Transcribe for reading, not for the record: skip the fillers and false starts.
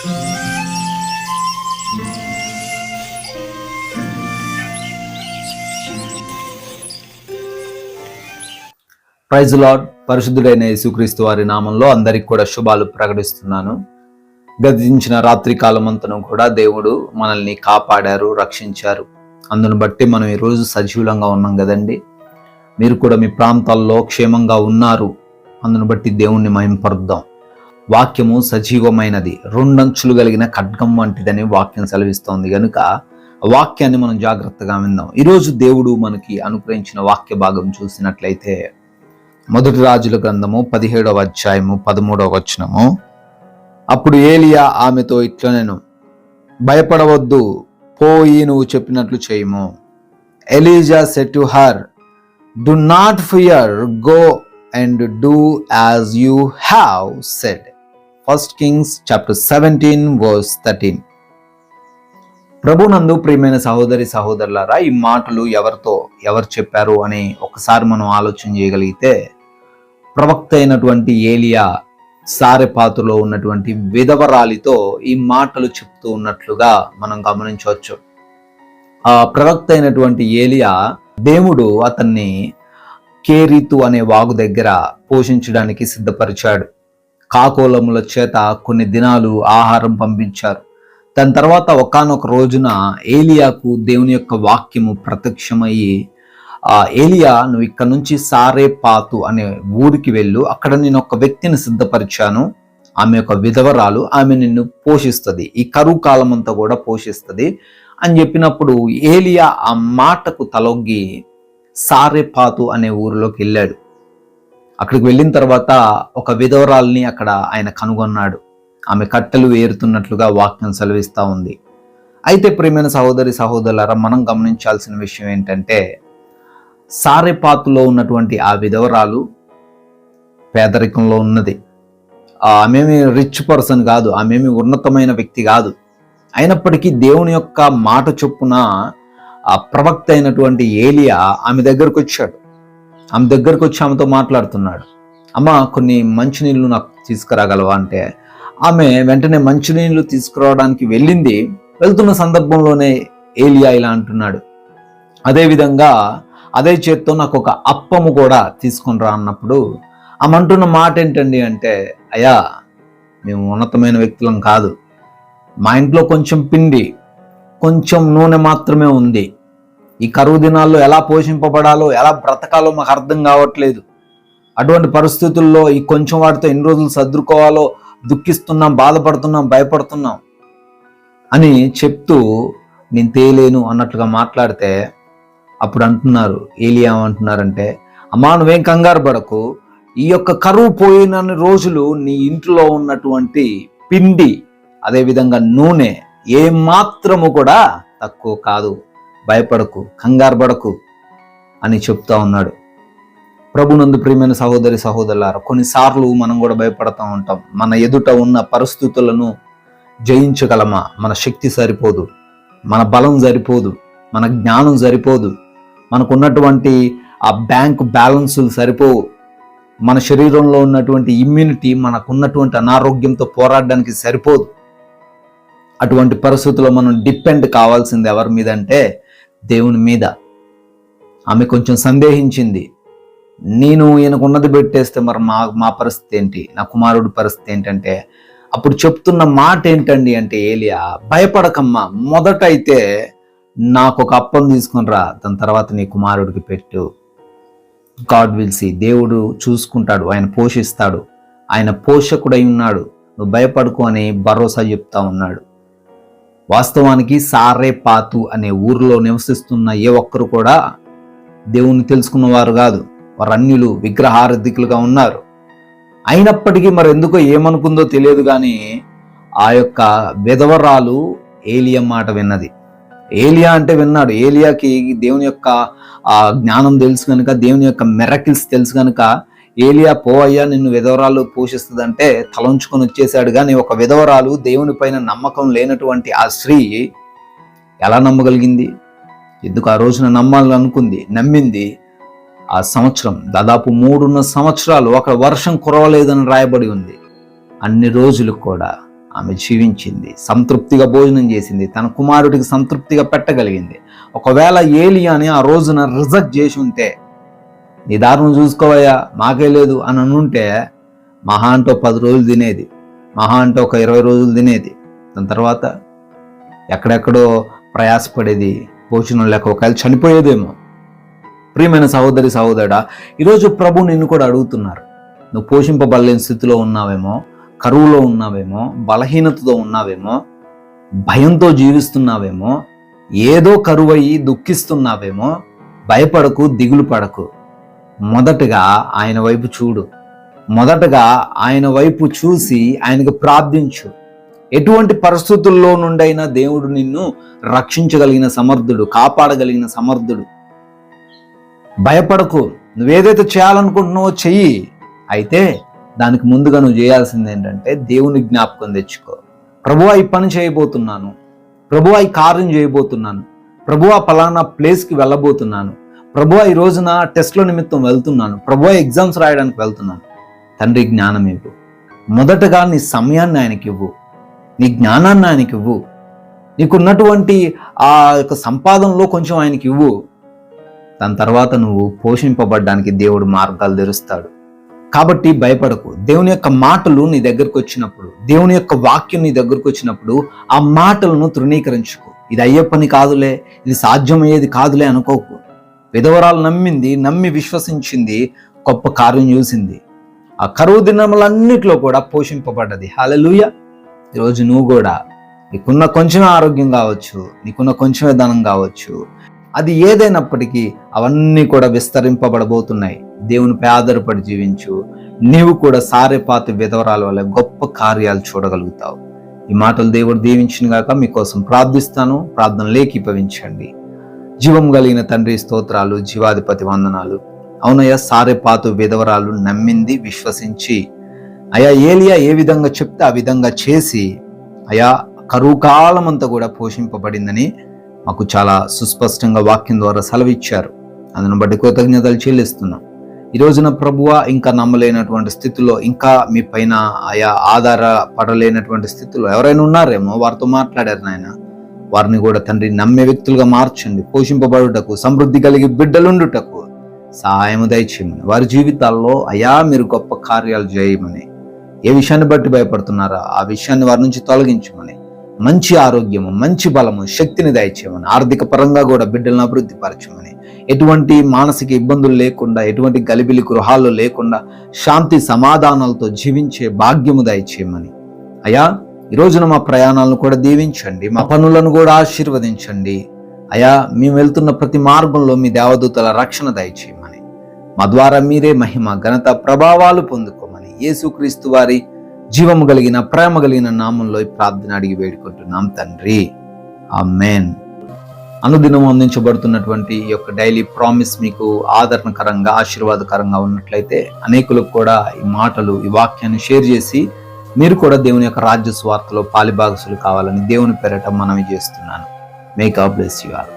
Praise lord. పరిశుద్ధుడైన యేసుక్రీస్తు వారి నామంలో అందరికి కూడా శుభాలు ప్రకటిస్తున్నాను. గతించిన రాత్రి కాలమంతను కూడా దేవుడు మనల్ని కాపాడారు, రక్షించారు. అందును బట్టి మనం ఈరోజు సజీవులంగా ఉన్నాం కదండి. మీరు కూడా మీ ప్రాంతాల్లో క్షేమంగా ఉన్నారు. అందును బట్టి దేవుణ్ణి మహింపరుద్దాం. వాక్యము సజీవమైనది, రెండంచులు కలిగిన ఖడ్గం వంటిదని వాక్యం సెలవిస్తోంది కనుక వాక్యాన్ని మనం జాగ్రత్తగా విందాం. ఈరోజు దేవుడు మనకి అనుగ్రహించిన వాక్య భాగం చూసినట్లయితే మొదటి రాజుల గ్రంథము 17వ అధ్యాయము 13వ వచనము. అప్పుడు ఏలియా ఆమెతో ఇట్లనెను, భయపడవద్దు, పోయి నువ్వు చెప్పినట్లు చేయము. ELISA said to her, do not fear, go and do as you have said. 1 Kings chapter 17 verse 13. ప్రభునందు ప్రియమైన సహోదరి సహోదరులారా, ఈ మాటలు ఎవరు చెప్పారు అని ఒకసారి మనం ఆలోచన చేయగలిగితే, ప్రవక్త అయినటువంటి ఏలియా సారెపాతులో ఉన్నటువంటి విధవరాలితో ఈ మాటలు చెప్తూ ఉన్నట్లుగా మనం గమనించవచ్చు. ఆ ప్రవక్త అయినటువంటి ఏలియా దేవుడు అతన్ని కేరీతు అనే వాగు దగ్గర పోషించడానికి సిద్ధపరిచాడు. కాకోలముల చేత కొన్ని దినాలు ఆహారం పంపించారు. దాని తర్వాత ఒకానొక రోజున ఏలియాకు దేవుని యొక్క వాక్యము ప్రత్యక్షమయ్యి, ఏలియా, నువ్వు ఇక్కడ నుంచి సారేపాతు అనే ఊరికి వెళ్ళు, అక్కడ నేను ఒక వ్యక్తిని సిద్ధపరిచాను, ఆమె ఒక విధవరాలు, ఆమె నిన్ను పోషిస్తుంది, ఈ కరువు కాలం అంతా కూడా పోషిస్తుంది అని చెప్పినప్పుడు ఏలియా ఆ మాటకు తలొగ్గి సారేపాతు అనే ఊరిలోకి వెళ్ళాడు. అక్కడికి వెళ్ళిన తర్వాత ఒక విధవరాల్ని అక్కడ ఆయన కనుగొన్నాడు. ఆమె కట్టెలు ఏరుతున్నట్లుగా వాక్యం సెలవిస్తూ ఉంది. అయితే ప్రియమైన సహోదరి సహోదరులారా, మనం గమనించాల్సిన విషయం ఏంటంటే, సారెపాతులో ఉన్నటువంటి ఆ విధవరాలు పేదరికంలో ఉన్నది. ఆమెమి రిచ్ పర్సన్ కాదు, ఆమెమి ఉన్నతమైన వ్యక్తి కాదు. అయినప్పటికీ దేవుని యొక్క మాట చొప్పున ఆ ప్రవక్త అయినటువంటి ఏలియా ఆమె దగ్గరకు వచ్చాడు. ఆమె దగ్గరకు వచ్చి ఆమెతో మాట్లాడుతున్నాడు. అమ్మ, కొన్ని మంచినీళ్ళు నాకు తీసుకురాగలవా అంటే, ఆమె వెంటనే మంచినీళ్ళు తీసుకురావడానికి వెళ్ళింది. వెళ్తున్న సందర్భంలోనే ఏలియా ఇలా అంటున్నాడు, అదేవిధంగా అదే చేత్తో నాకు ఒక అప్పము కూడా తీసుకొని రా అన్నప్పుడు ఆమె అంటున్న మాట ఏంటండి అంటే, అయ్యా, మేము ఉన్నతమైన వ్యక్తులం కాదు, మా ఇంట్లో కొంచెం పిండి, కొంచెం నూనె మాత్రమే ఉంది. ఈ కరువు దినాల్లో ఎలా పోషింపబడాలో, ఎలా బ్రతకాలో మాకు అర్థం కావట్లేదు. అటువంటి పరిస్థితుల్లో ఈ కొంచెం వాటితో ఎన్ని రోజులు సర్దుకోవాలో దుఃఖిస్తున్నాం, బాధపడుతున్నాం, భయపడుతున్నాం అని చెప్తూ నేను తేలేను అన్నట్లుగా మాట్లాడితే, అప్పుడు అంటున్నారు, ఏలియా అంటున్నారంటే, అమ్మా, నువ్వేం కంగారు పడకు, ఈ యొక్క కరువు పోయిన రోజులు నీ ఇంట్లో ఉన్నటువంటి పిండి, అదేవిధంగా నూనె ఏమాత్రము కూడా తక్కువ కాదు, భయపడకు, కంగారు పడకు అని చెప్తా ఉన్నాడు. ప్రభునందు ప్రియమైన సహోదరి సహోదరులారా, కొన్నిసార్లు మనం కూడా భయపడతా ఉంటాం. మన ఎదుట ఉన్న పరిస్థితులను జయించగలమా? మన శక్తి సరిపోదు, మన బలం సరిపోదు, మన జ్ఞానం సరిపోదు, మనకున్నటువంటి ఆ బ్యాంక్ బ్యాలెన్సులు సరిపోవు, మన శరీరంలో ఉన్నటువంటి ఇమ్యూనిటీ మనకున్నటువంటి అనారోగ్యంతో పోరాడడానికి సరిపోదు. అటువంటి పరిస్థితుల్లో మనం డిపెండ్ కావాల్సింది ఎవరి మీద అంటే దేవుని మీద. ఆమె కొంచెం సందేహించింది, నేను ఈయనకున్నది పెట్టేస్తే మరి మా పరిస్థితి ఏంటి, నా కుమారుడి పరిస్థితి ఏంటంటే, అప్పుడు చెప్తున్న మాట ఏంటండి అంటే, ఏలియా, భయపడకమ్మా, మొదటైతే నాకు ఒక అప్పం తీసుకొని రా, దాని తర్వాత నీ కుమారుడికి పెట్టు. God will see. దేవుడు చూసుకుంటాడు, ఆయన పోషిస్తాడు, ఆయన పోషకుడై ఉన్నాడు, నువ్వు భయపడుకో అని భరోసా చెప్తా ఉన్నాడు. వాస్తవానికి సారేపాతు అనే ఊరిలో నివసిస్తున్న ఏ ఒక్కరు కూడా దేవుణ్ణి తెలుసుకున్నవారు కాదు. వారు అన్యులు, విగ్రహారాధికులుగా ఉన్నారు. అయినప్పటికీ మరి ఎందుకో ఏమనుకుందో తెలియదు కానీ ఆ యొక్క విధవరాలు ఏలియా మాట విన్నది. ఏలియా అంటే విన్నాడు. ఏలియాకి దేవుని యొక్క జ్ఞానం తెలుసు కనుక, దేవుని యొక్క మిరకిల్స్ తెలుసు కనుక, ఏలియా, పోవయ్యా, నిన్ను విధవరాలు పోషిస్తుందంటే తలంచుకొని వచ్చేసాడు. కానీ ఒక విధవరాలు, దేవుని పైన నమ్మకం లేనటువంటి ఆ స్త్రీ ఎలా నమ్మగలిగింది? ఎందుకు ఆ రోజున నమ్మాలని అనుకుంది, నమ్మింది. ఆ సంవత్సరం దాదాపు 3.5 సంవత్సరాలు ఒక వర్షం కురవలేదని రాయబడి ఉంది. అన్ని రోజులు కూడా ఆమె జీవించింది, సంతృప్తిగా భోజనం చేసింది, తన కుమారుడికి సంతృప్తిగా పెట్టగలిగింది. ఒకవేళ ఏలియాని ఆ రోజున రిజెక్ట్ చేసి ఉంటే, నీ దారుణం చూసుకోవయ్యా మాకే లేదు అని అనుంటే, మహా అంటే 10 రోజులు తినేది, మహా అంటే ఒక 20 రోజులు తినేది. దాని తర్వాత ఎక్కడెక్కడో ప్రయాసపడేది, భోజనం లేక ఒకవేళ చనిపోయేదేమో. ప్రియమైన సహోదరి సహోదరుడా, ఈరోజు ప్రభు నిన్ను కూడా అడుగుతున్నారు. నువ్వు పోషింపబడలేని స్థితిలో ఉన్నావేమో, కరువులో ఉన్నావేమో, బలహీనతతో ఉన్నావేమో, భయంతో జీవిస్తున్నావేమో, ఏదో కరువయ్యి దుఃఖిస్తున్నావేమో. భయపడకు, దిగులు పడకు. మొదటగా ఆయన వైపు చూడు. మొదటగా ఆయన వైపు చూసి ఆయనకు ప్రార్థించు. ఎటువంటి పరిస్థితుల్లో నుండైనా దేవుడు నిన్ను రక్షించగలిగిన సమర్థుడు, కాపాడగలిగిన సమర్థుడు. భయపడకు. నువ్వేదైతే చేయాలనుకుంటున్నావో చెయ్యి. అయితే దానికి ముందుగా నువ్వు చేయాల్సింది ఏంటంటే దేవుని జ్ఞాపకం తెచ్చుకో. ప్రభువా ఈ పని చేయబోతున్నాను, ప్రభువా ఈ కార్యం చేయబోతున్నాను, ప్రభువా పలానా ప్లేస్కి వెళ్ళబోతున్నాను, ప్రభువా ఈ రోజున టెస్ట్ల నిమిత్తం వెళ్తున్నాను, ప్రభువా ఎగ్జామ్స్ రాయడానికి వెళ్తున్నాను. తండ్రి జ్ఞానం ఇవ్వు. మొదటగా నీ సమయాన్ని ఆయనకి ఇవ్వు, నీ జ్ఞానాన్ని ఆయనకి ఇవ్వు, నీకున్నటువంటి ఆ యొక్క సంపాదనలో కొంచెం ఆయనకి ఇవ్వు. దాని తర్వాత నువ్వు పోషింపబడ్డానికి దేవుడు మార్గాలు తెరుస్తాడు. కాబట్టి భయపడకు. దేవుని యొక్క మాటలు నీ దగ్గరకు వచ్చినప్పుడు, దేవుని యొక్క వాక్యం నీ దగ్గరకు వచ్చినప్పుడు ఆ మాటలను తృణీకరించుకో. ఇది అయ్యే పని కాదులే, ఇది సాధ్యమయ్యేది కాదులే అనుకోకు. విధవరాలు నమ్మింది, నమ్మి విశ్వసించింది, గొప్ప కార్యం చూసింది. ఆ కరువు దినములన్నిటిలో కూడా పోషింపబడ్డది. హల్లెలూయా. ఈరోజు నువ్వు కూడా నీకున్న కొంచెమే ఆరోగ్యం కావచ్చు, నీకున్న కొంచెమే ధనం కావచ్చు, అది ఏదైనప్పటికీ అవన్నీ కూడా విస్తరింపబడబోతున్నాయి. దేవునిపై ఆధారపడి జీవించు. నీవు కూడా సారెపాతు విధవరాల వల్ల గొప్ప కార్యాలు చూడగలుగుతావు. ఈ మాటలు దేవుడు దీవించిన గాక. మీకోసం ప్రార్థిస్తాను. ప్రార్థనలు ఏకీభవించండి. జీవం కలిగిన తండ్రి స్తోత్రాలు, జీవాధిపతి వందనాలు. అవునయ్యా, సారెపాతు విధవరాలు నమ్మింది, విశ్వసించి అయా ఏలియా ఏ విధంగా చెప్తే ఆ విధంగా చేసి అయా కరువు కాలం అంతా కూడా పోషింపబడిందని మాకు చాలా సుస్పష్టంగా వాక్యం ద్వారా సెలవిచ్చారు. అందును బట్టి కృతజ్ఞతలు చెల్లిస్తున్నాం. ఈ రోజున ప్రభువా ఇంకా నమ్మలేనటువంటి స్థితిలో, ఇంకా మీ పైన ఆయా ఆధారపడలేనటువంటి స్థితిలో ఎవరైనా ఉన్నారేమో, వారితో మాట్లాడారు నాయన. వారిని కూడా తండ్రి నమ్మే వ్యక్తులుగా మార్చండి. పోషింపబడుటకు, సమృద్ధి కలిగి బిడ్డలుండుటకు సహాయము దయచేయమని, వారి జీవితాల్లో అయా మీరు గొప్ప కార్యాలు చేయమని, ఏ విషయాన్ని బట్టి భయపడుతున్నారో ఆ విషయాన్ని వారి నుంచి తొలగించమని, మంచి ఆరోగ్యము, మంచి బలము, శక్తిని దయచేయమని, ఆర్థిక పరంగా కూడా బిడ్డలను అభివృద్ధి పరచమని, ఎటువంటి మానసిక ఇబ్బందులు లేకుండా, ఎటువంటి గలిబిలి గృహాల్లో లేకుండా శాంతి సమాధానాలతో జీవించే భాగ్యము దయచేయమని, అయా ఈ రోజున మా ప్రయాణాలను కూడా దీవించండి, మా పనులను కూడా ఆశీర్వదించండి. అయా మేము వెళ్తున్న ప్రతి మార్గంలో మీ దేవదూతల రక్షణ దయచేయమని, మా ద్వారా మీరే మహిమ, ఘనత, ప్రభావాలు పొందుకోమని యేసుక్రీస్తు వారి జీవము కలిగిన, ప్రేమ కలిగిన నామంలో ఈ ప్రార్థన అడిగి వేడుకుంటున్నాం తండ్రి. ఆమేన్. అనుదినం అందించబడుతున్నటువంటి ఈ యొక్క డైలీ ప్రామిస్ మీకు ఆదరణకరంగా, ఆశీర్వాదకరంగా ఉన్నట్లయితే అనేకులకు కూడా ఈ మాటలు, ఈ వాక్యాన్ని షేర్ చేసి మీరు కూడా దేవుని యొక్క రాజ్య స్వార్థలో పాలిభాగసులు కావాలని దేవుని పేరట మనవి చేస్తున్నాను. May God bless you all.